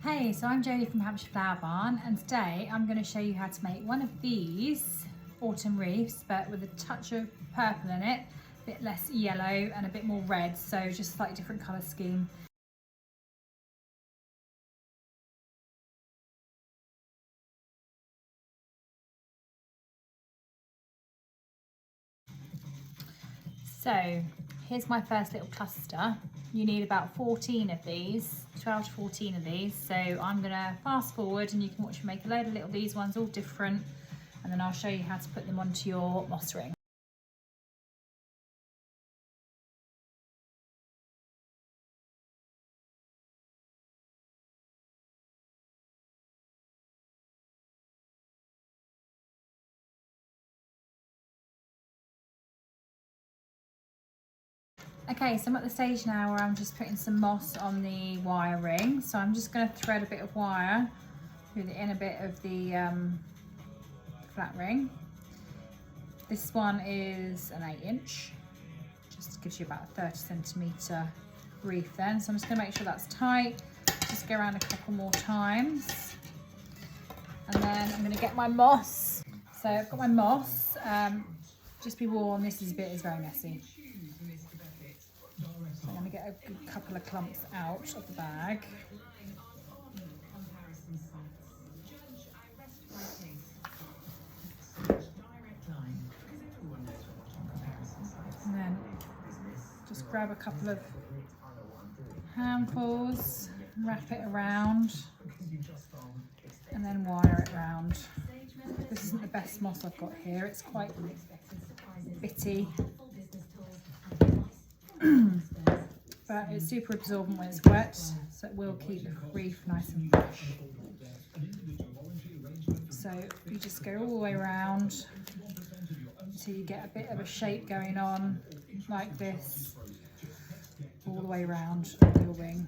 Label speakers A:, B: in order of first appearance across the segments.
A: Hey, so I'm Jodie from Hampshire Flower Barn, and today I'm going to show you how to make one of these autumn wreaths, but with a touch of purple in it, a bit less yellow and a bit more red, so just a slightly different colour scheme. So here's my first little cluster. You need about 14 of these, 12 to 14 of these. So I'm going to fast forward and you can watch me make a load of little these ones, all different, and then I'll show you how to put them onto your moss ring. Okay, so I'm at the stage now where I'm just putting some moss on the wire ring. So I'm just going to thread a bit of wire through the inner bit of the flat ring. This one is an 8-inch, just gives you about a 30cm wreath then. So I'm just going to make sure that's tight, just go around a couple more times. And then I'm going to get my moss. So I've got my moss, just be warned, this bit is very messy. So I'm going to get a good couple of clumps out of the bag. And then just grab a couple of handfuls, wrap it around, and then wire it around. This isn't the best moss I've got here, it's quite bitty. But it's super absorbent when it's wet, so it will keep the wreath nice and fresh. So you just go all the way around until you get a bit of a shape going on, like this, all the way around your ring.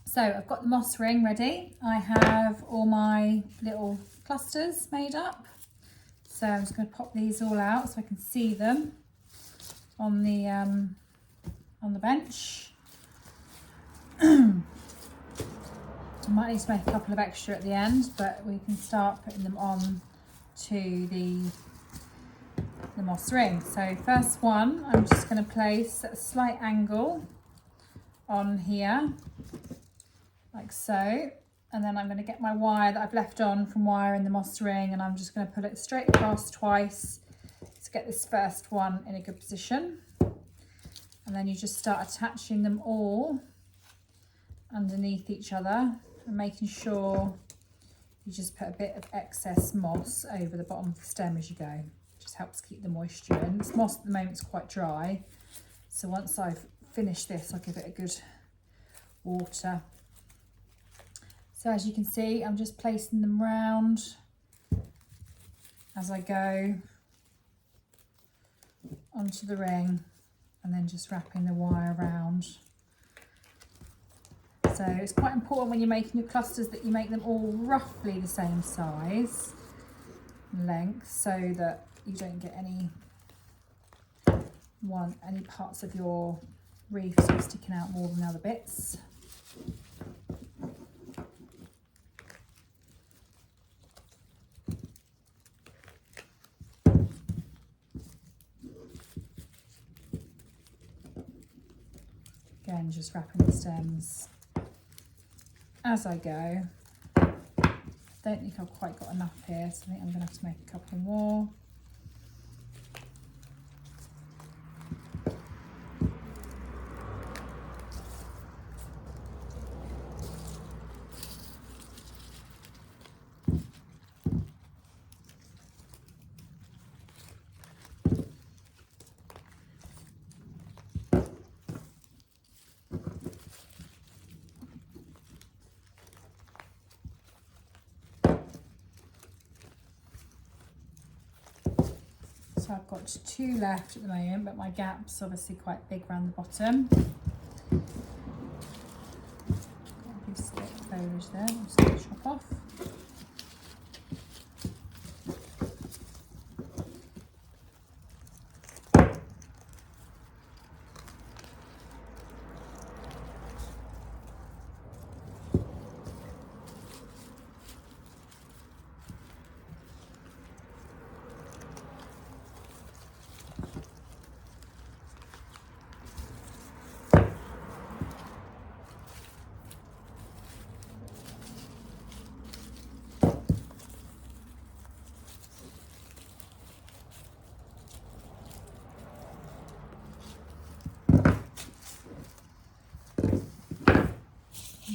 A: So I've got the moss ring ready. I have all my little clusters made up. So I'm just going to pop these all out so I can see them on the bench. I might need to make a couple of extra at the end, but we can start putting them on to the moss ring. So first one, I'm just going to place at a slight angle on here, like so, and then I'm going to get my wire that I've left on from wiring the moss ring, and I'm just going to pull it straight across twice to get this first one in a good position. And then you just start attaching them all underneath each other and making sure you just put a bit of excess moss over the bottom of the stem as you go. It just helps keep the moisture in. This moss at the moment is quite dry, so once I've finished this, I'll give it a good water. So as you can see, I'm just placing them round as I go onto the ring, and then just wrapping the wire around. So it's quite important when you're making your clusters that you make them all roughly the same size and length, so that you don't get any parts of your wreath sort of sticking out more than other bits. Again, just wrapping the stems as I go. I don't think I've quite got enough here, so I think I'm going to have to make a couple more. So I've got 2 left at the moment, but my gap's obviously quite big around the bottom. Got a big stick foliage there, I'm just going to chop off.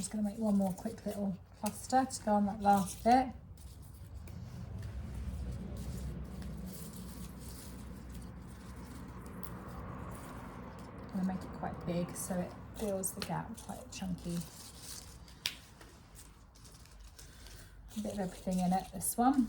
A: just going to make one more quick little cluster to go on that last bit. I'm going to make it quite big so it fills the gap, quite chunky. A bit of everything in it, this one.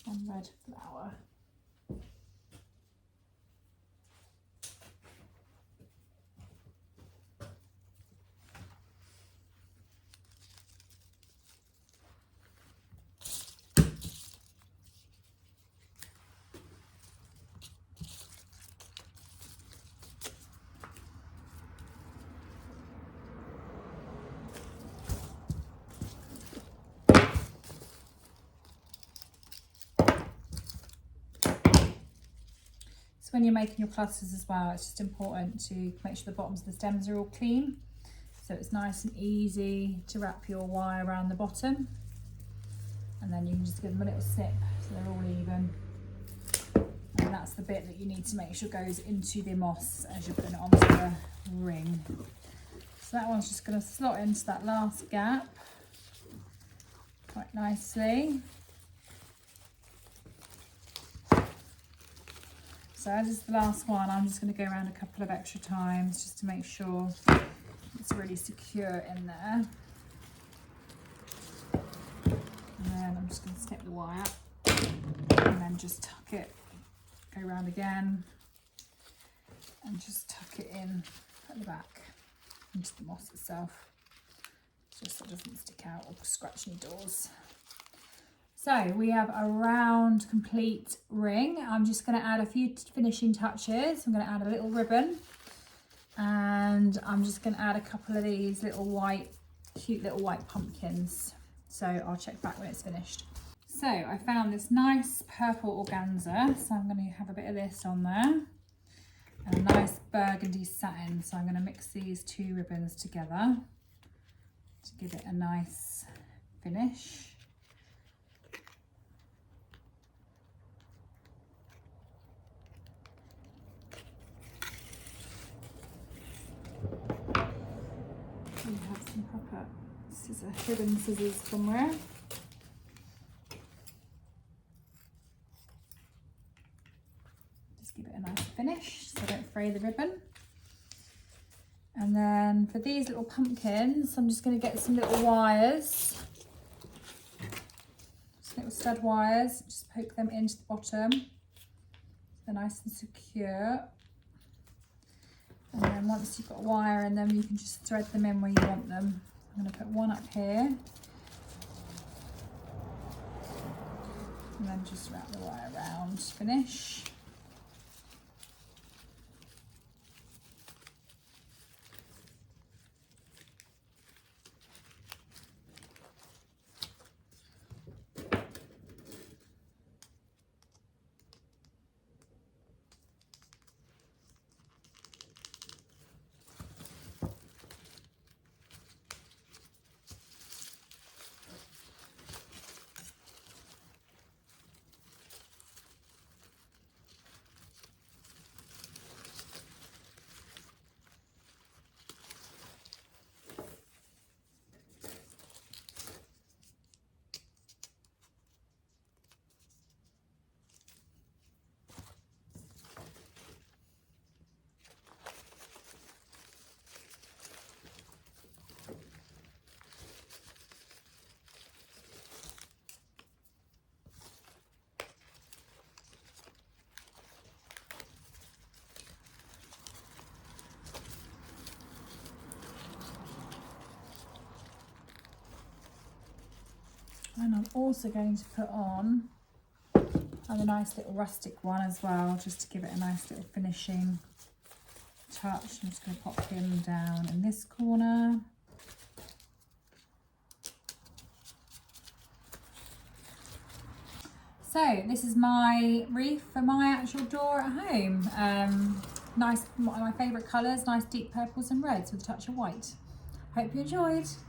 A: One red flower. So when you're making your clusters as well, it's just important to make sure the bottoms of the stems are all clean. So it's nice and easy to wrap your wire around the bottom. And then you can just give them a little snip so they're all even. And that's the bit that you need to make sure goes into the moss as you're putting it onto the ring. So that one's just going to slot into that last gap quite nicely. So as is the last one, I'm just going to go around a couple of extra times just to make sure it's really secure in there. And then I'm just going to snip the wire and then just tuck it, go around again and just tuck it in at the back into the moss itself, just so it doesn't stick out or scratch any doors. So we have a round complete ring. I'm just going to add a few finishing touches. I'm going to add a little ribbon and I'm just going to add a couple of these little white, cute little white pumpkins. So I'll check back when it's finished. So I found this nice purple organza. So I'm going to have a bit of this on there and a nice burgundy satin. So I'm going to mix these two ribbons together to give it a nice finish. We have some proper ribbon scissors somewhere. Just give it a nice finish so I don't fray the ribbon. And then for these little pumpkins, I'm just going to get some little wires, just little stud wires, just poke them into the bottom. They're nice and secure. And then once you've got a wire in them, you can just thread them in where you want them. I'm going to put one up here. And then just wrap the wire around to finish. And I'm also going to put on a nice little rustic one as well, just to give it a nice little finishing touch. I'm just going to pop him down in this corner. So this is my wreath for my actual door at home. Nice, my favourite colours, nice deep purples and reds with a touch of white. Hope you enjoyed.